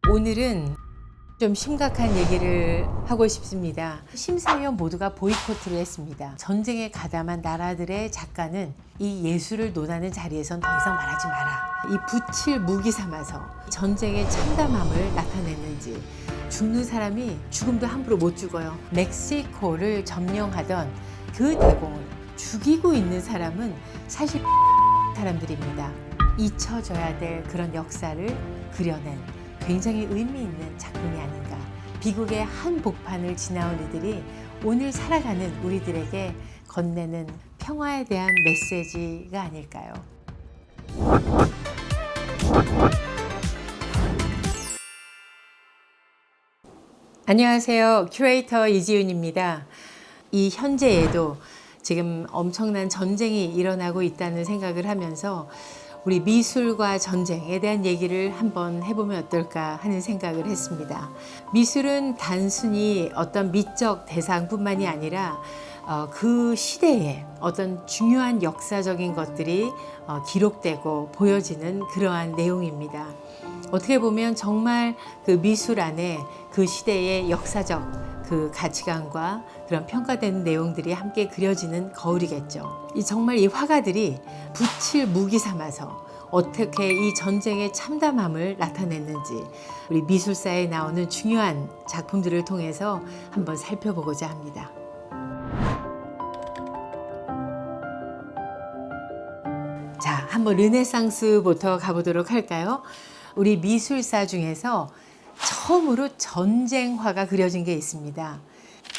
오늘은 좀 심각한 얘기를 하고 싶습니다. 심사위원 모두가 보이콧을 했습니다. 전쟁에 가담한 나라들의 작가는 이 예술을 논하는 자리에선 더 이상 말하지 마라. 이 붓을 무기 삼아서 전쟁의 참담함을 나타냈는지, 죽는 사람이 죽음도 함부로 못 죽어요. 멕시코를 점령하던 그 대공을 죽이고 있는 사람은 사실 사람들입니다. 잊혀져야 될 그런 역사를 그려낸 굉장히 의미 있는 작품이 아닌가. 비극의 한복판을 지나온 이들이 오늘 살아가는 우리들에게 건네는 평화에 대한 메시지가 아닐까요? 안녕하세요. 큐레이터 이지윤입니다. 이 현재에도 지금 엄청난 전쟁이 일어나고 있다는 생각을 하면서 우리 미술과 전쟁에 대한 얘기를 한번 해보면 어떨까 하는 생각을 했습니다. 미술은 단순히 어떤 미적 대상뿐만이 아니라 그 시대에 어떤 중요한 역사적인 것들이 기록되고 보여지는 그러한 내용입니다. 어떻게 보면 정말 그 미술 안에 그 시대의 역사적 그 가치관과 그런 평가되는 내용들이 함께 그려지는 거울이겠죠. 정말 이 화가들이 붓을 무기 삼아서 어떻게 이 전쟁의 참담함을 나타냈는지 우리 미술사에 나오는 중요한 작품들을 통해서 한번 살펴보고자 합니다. 자, 한번 르네상스부터 가보도록 할까요? 우리 미술사 중에서 처음으로 전쟁화가 그려진 게 있습니다.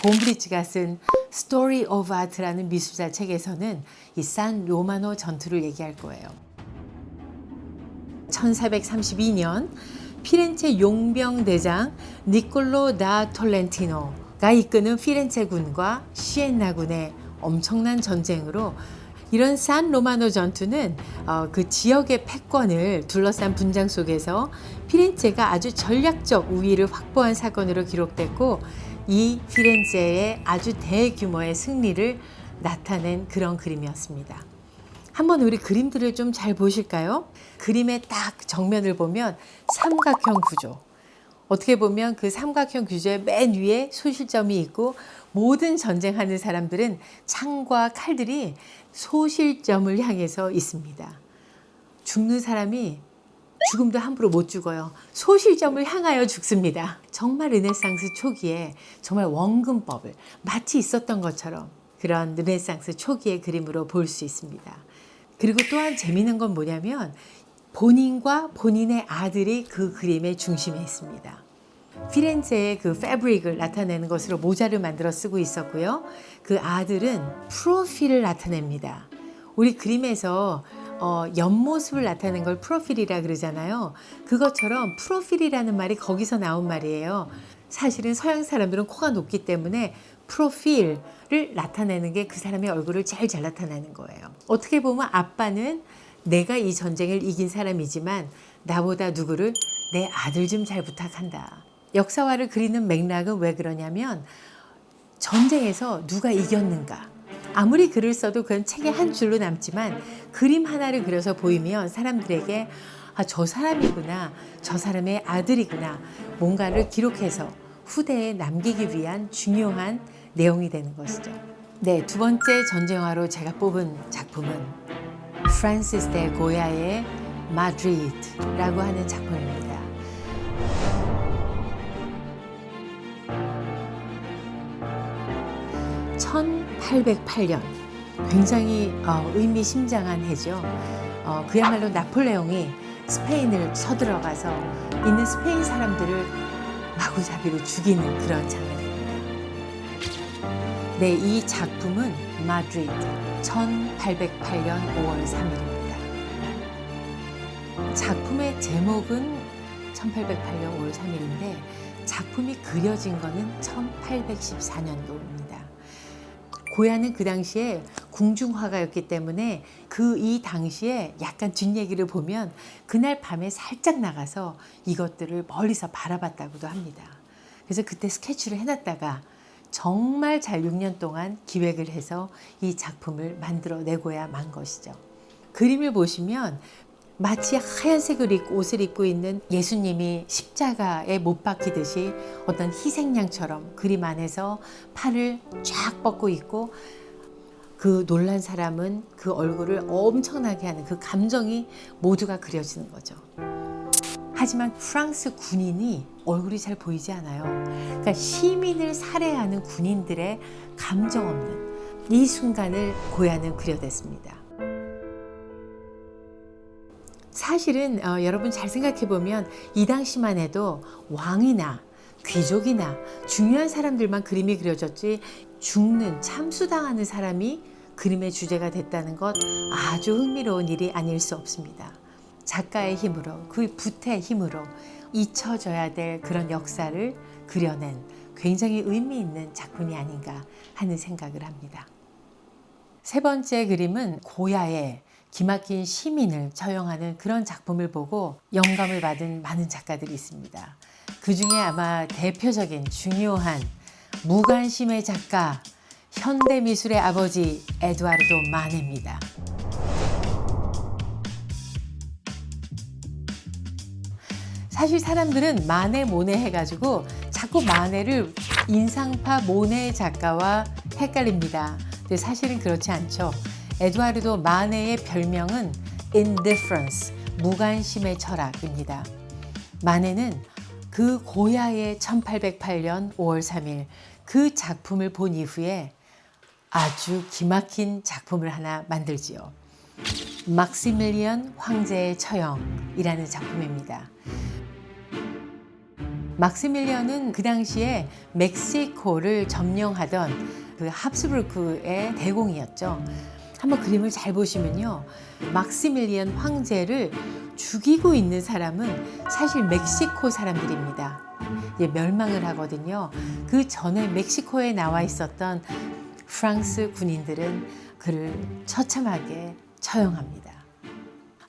곰브리츠가 쓴 Story of Art라는 미술사 책에서는 이 산 로마노 전투를 얘기할 거예요. 1432년 피렌체 용병대장 니콜로 다 톨렌티노가 이끄는 피렌체 군과 시엔나 군의 엄청난 전쟁으로 이런 산 로마노 전투는 그 지역의 패권을 둘러싼 분장 속에서 피렌체가 아주 전략적 우위를 확보한 사건으로 기록됐고, 이 피렌체의 아주 대규모의 승리를 나타낸 그런 그림이었습니다. 한번 우리 그림들을 좀 잘 보실까요? 그림의 딱 정면을 보면 삼각형 구조. 어떻게 보면 그 삼각형 구조의 맨 위에 소실점이 있고, 모든 전쟁하는 사람들은 창과 칼들이 소실점을 향해서 있습니다. 죽는 사람이 죽음도 함부로 못 죽어요. 소실점을 향하여 죽습니다. 정말 르네상스 초기에 정말 원근법을 마치 있었던 것처럼 그런 르네상스 초기의 그림으로 볼 수 있습니다. 그리고 또한 재미있는 건 뭐냐면 본인과 본인의 아들이 그 그림의 중심에 있습니다. 피렌체의 그 패브릭을 나타내는 것으로 모자를 만들어 쓰고 있었고요. 그 아들은 프로필을 나타냅니다. 우리 그림에서 옆모습을 나타내는 걸 프로필이라 그러잖아요. 그것처럼 프로필이라는 말이 거기서 나온 말이에요. 사실은 서양 사람들은 코가 높기 때문에 프로필을 나타내는 게 그 사람의 얼굴을 제일 잘 나타내는 거예요. 어떻게 보면 아빠는 내가 이 전쟁을 이긴 사람이지만 나보다 누구를 내 아들 좀 잘 부탁한다. 역사화를 그리는 맥락은 왜 그러냐면 전쟁에서 누가 이겼는가. 아무리 글을 써도 그건 책의 한 줄로 남지만 그림 하나를 그려서 보이면 사람들에게 저 사람이구나, 저 사람의 아들이구나, 뭔가를 기록해서 후대에 남기기 위한 중요한 내용이 되는 것이죠. 네, 두 번째 전쟁화로 제가 뽑은 작품은 프란시스 데 고야의 마드리드라고 하는 작품입니다. (1808년) 굉장히 의미심장한 해죠. 그야말로 나폴레옹이 스페인을 서들어가서 있는 스페인 사람들을 마구잡이로 죽이는 그런 장면입니다. 네, 이 작품은 마드리드 1808년 5월 3일입니다. 작품의 제목은 1808년 5월 3일인데 작품이 그려진 거는 1814년도입니다. 고야는 그 당시에 궁중화가였기 때문에 이 당시에 약간 뒷얘기를 보면 그날 밤에 살짝 나가서 이것들을 멀리서 바라봤다고도 합니다. 그래서 그때 스케치를 해놨다가 정말 잘 6년 동안 기획을 해서 이 작품을 만들어내고야 만 것이죠. 그림을 보시면 마치 하얀색 옷을 입고 있는 예수님이 십자가에 못 박히듯이 어떤 희생양처럼 그림 안에서 팔을 쫙 뻗고 있고, 그 놀란 사람은 그 얼굴을 엄청나게 하는 그 감정이 모두가 그려지는 거죠. 하지만 프랑스 군인이 얼굴이 잘 보이지 않아요. 그러니까 시민을 살해하는 군인들의 감정 없는 이 순간을 고야는 그려냈습니다. 사실은 여러분 잘 생각해 보면 이 당시만 해도 왕이나 귀족이나 중요한 사람들만 그림이 그려졌지, 죽는 참수당하는 사람이 그림의 주제가 됐다는 것, 아주 흥미로운 일이 아닐 수 없습니다. 작가의 힘으로, 그 붓의 힘으로 잊혀져야 될 그런 역사를 그려낸 굉장히 의미 있는 작품이 아닌가 하는 생각을 합니다. 세 번째 그림은 고야의 기막힌 시민을 처형하는 그런 작품을 보고 영감을 받은 많은 작가들이 있습니다. 그 중에 아마 대표적인 중요한 무관심의 작가, 현대미술의 아버지 에두아르도 마네입니다. 사실 사람들은 마네, 모네 해가지고 자꾸 마네를 인상파 모네 작가와 헷갈립니다. 근데 사실은 그렇지 않죠. 에두아르도 마네의 별명은 indifference, 무관심의 철학입니다. 마네는 그 고야의 1808년 5월 3일 그 작품을 본 이후에 아주 기막힌 작품을 하나 만들지요. 막시밀리언 황제의 처형이라는 작품입니다. 막시밀리언은 그 당시에 멕시코를 점령하던 그 합스부르크의 대공이었죠. 한번 그림을 잘 보시면요, 막시밀리언 황제를 죽이고 있는 사람은 사실 멕시코 사람들입니다. 멸망을 하거든요. 그 전에 멕시코에 나와 있었던 프랑스 군인들은 그를 처참하게 처형합니다.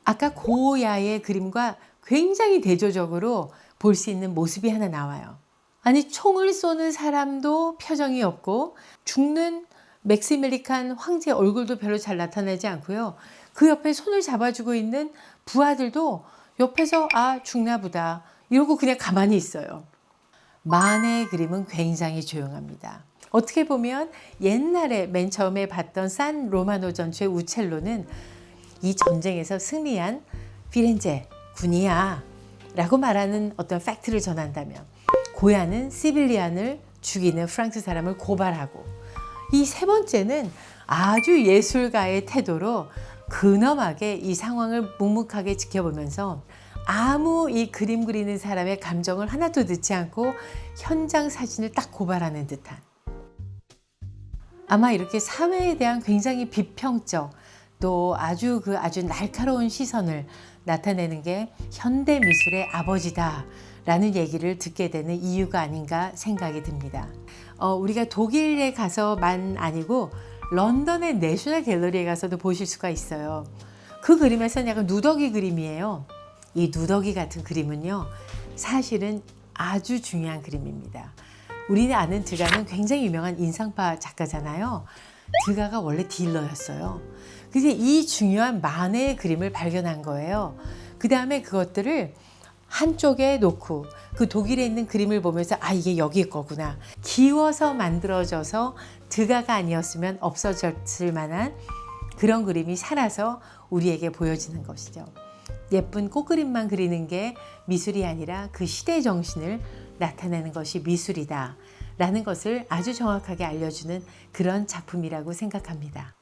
아까 고야의 그림과 굉장히 대조적으로 볼 수 있는 모습이 하나 나와요. 아니, 총을 쏘는 사람도 표정이 없고 죽는 맥시밀리칸 황제 얼굴도 별로 잘 나타나지 않고요. 그 옆에 손을 잡아주고 있는 부하들도 옆에서 아, 죽나 보다 이러고 그냥 가만히 있어요. 마네의 그림은 굉장히 조용합니다. 어떻게 보면 옛날에 맨 처음에 봤던 산 로마노 전투의 우첼로는 이 전쟁에서 승리한 피렌체 군이야 라고 말하는 어떤 팩트를 전한다면, 고야는 시빌리안을 죽이는 프랑스 사람을 고발하고, 이 세 번째는 아주 예술가의 태도로 근엄하게 이 상황을 묵묵하게 지켜보면서 아무 이 그림 그리는 사람의 감정을 하나도 넣지 않고 현장 사진을 딱 고발하는 듯한, 아마 이렇게 사회에 대한 굉장히 비평적 또 아주 날카로운 시선을 나타내는 게 현대 미술의 아버지다 라는 얘기를 듣게 되는 이유가 아닌가 생각이 듭니다. 우리가 독일에 가서만 아니고 런던의 내셔널 갤러리에 가서도 보실 수가 있어요. 그 그림에서는 약간 누더기 그림이에요. 이 누더기 같은 그림은요, 사실은 아주 중요한 그림입니다. 우리 아는 드가는 굉장히 유명한 인상파 작가잖아요. 드가가 원래 딜러였어요. 그래서 이 중요한 마네의 그림을 발견한 거예요. 그 다음에 그것들을 한쪽에 놓고 그 독일에 있는 그림을 보면서 아, 이게 여기 거구나. 기워서 만들어져서 드가가 아니었으면 없어졌을 만한 그런 그림이 살아서 우리에게 보여지는 것이죠. 예쁜 꽃그림만 그리는 게 미술이 아니라 그 시대 정신을 나타내는 것이 미술이다 라는 것을 아주 정확하게 알려주는 그런 작품이라고 생각합니다.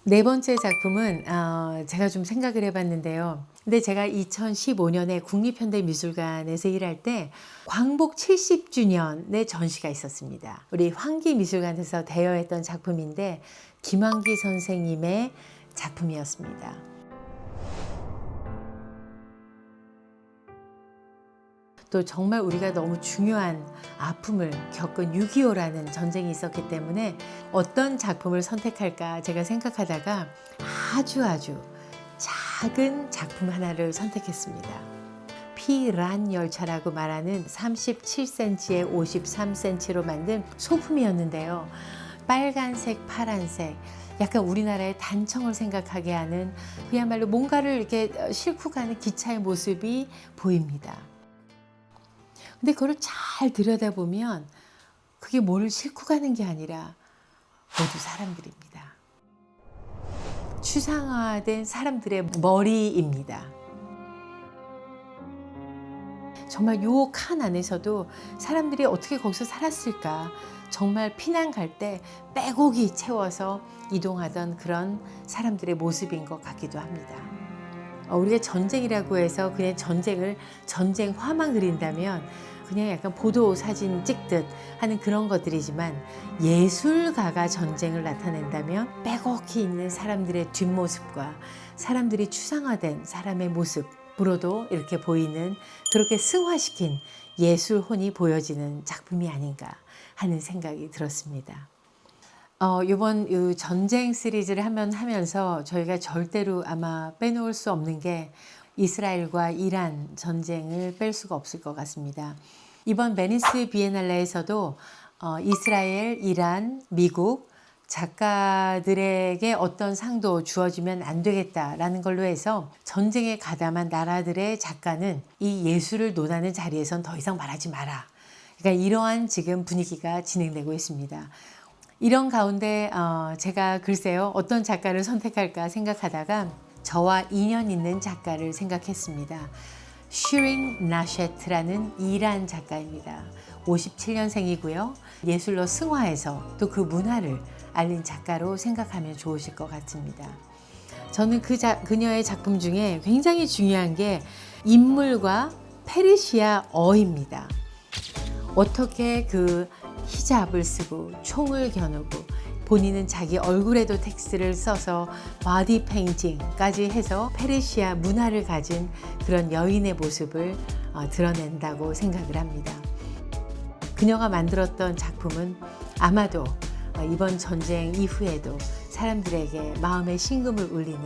네 번째 작품은 제가 좀 생각을 해봤는데요. 근데 제가 2015년에 국립현대미술관에서 일할 때 광복 70주년의 전시가 있었습니다. 우리 환기미술관에서 대여했던 작품인데 김환기 선생님의 작품이었습니다. 또 정말 우리가 너무 중요한 아픔을 겪은 6.25라는 전쟁이 있었기 때문에 어떤 작품을 선택할까 제가 생각하다가 아주 작은 작품 하나를 선택했습니다. 피란 열차라고 말하는 37cm에 53cm로 만든 소품이었는데요. 빨간색, 파란색, 약간 우리나라의 단청을 생각하게 하는 그야말로 뭔가를 이렇게 싣고 가는 기차의 모습이 보입니다. 근데 그걸 잘 들여다보면 그게 뭘 싣고 가는 게 아니라 모두 사람들입니다. 추상화된 사람들의 머리입니다. 정말 요 칸 안에서도 사람들이 어떻게 거기서 살았을까? 정말 피난 갈 때 빼곡히 채워서 이동하던 그런 사람들의 모습인 것 같기도 합니다. 우리가 전쟁이라고 해서 그냥 전쟁을 전쟁화만 그린다면 그냥 약간 보도 사진 찍듯 하는 그런 것들이지만, 예술가가 전쟁을 나타낸다면 빼곡히 있는 사람들의 뒷모습과 사람들이 추상화된 사람의 모습으로도 이렇게 보이는, 그렇게 승화시킨 예술혼이 보여지는 작품이 아닌가 하는 생각이 들었습니다. 이번 전쟁 시리즈를 하면서 저희가 절대로 아마 빼놓을 수 없는 게 이스라엘과 이란 전쟁을 뺄 수가 없을 것 같습니다. 이번 베니스 비엔날레에서도 이스라엘, 이란, 미국 작가들에게 어떤 상도 주어지면 안 되겠다라는 걸로 해서 전쟁에 가담한 나라들의 작가는 이 예술을 논하는 자리에선 더 이상 말하지 마라. 그러니까 이러한 지금 분위기가 진행되고 있습니다. 이런 가운데 제가 글쎄요 어떤 작가를 선택할까 생각하다가 저와 인연 있는 작가를 생각했습니다. 쉬린 나셰트라는 이란 작가입니다. 57년생이고요. 예술로 승화해서 또 그 문화를 알린 작가로 생각하면 좋으실 것 같습니다. 저는 그녀의 작품 중에 굉장히 중요한 게 인물과 페르시아어입니다. 어떻게 그 히잡을 쓰고 총을 겨누고 본인은 자기 얼굴에도 텍스트를 써서 바디 페인팅까지 해서 페르시아 문화를 가진 그런 여인의 모습을 드러낸다고 생각을 합니다. 그녀가 만들었던 작품은 아마도 이번 전쟁 이후에도 사람들에게 마음의 심금을 울리는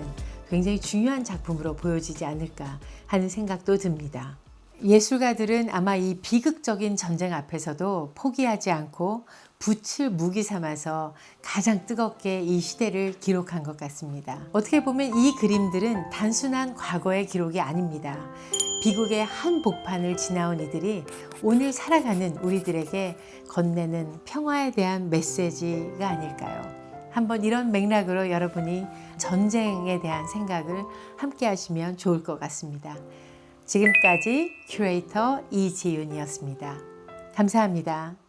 굉장히 중요한 작품으로 보여지지 않을까 하는 생각도 듭니다. 예술가들은 아마 이 비극적인 전쟁 앞에서도 포기하지 않고 붓을 무기 삼아서 가장 뜨겁게 이 시대를 기록한 것 같습니다. 어떻게 보면 이 그림들은 단순한 과거의 기록이 아닙니다. 비극의 한 복판을 지나온 이들이 오늘 살아가는 우리들에게 건네는 평화에 대한 메시지가 아닐까요? 한번 이런 맥락으로 여러분이 전쟁에 대한 생각을 함께 하시면 좋을 것 같습니다. 지금까지 큐레이터 이지윤이었습니다. 감사합니다.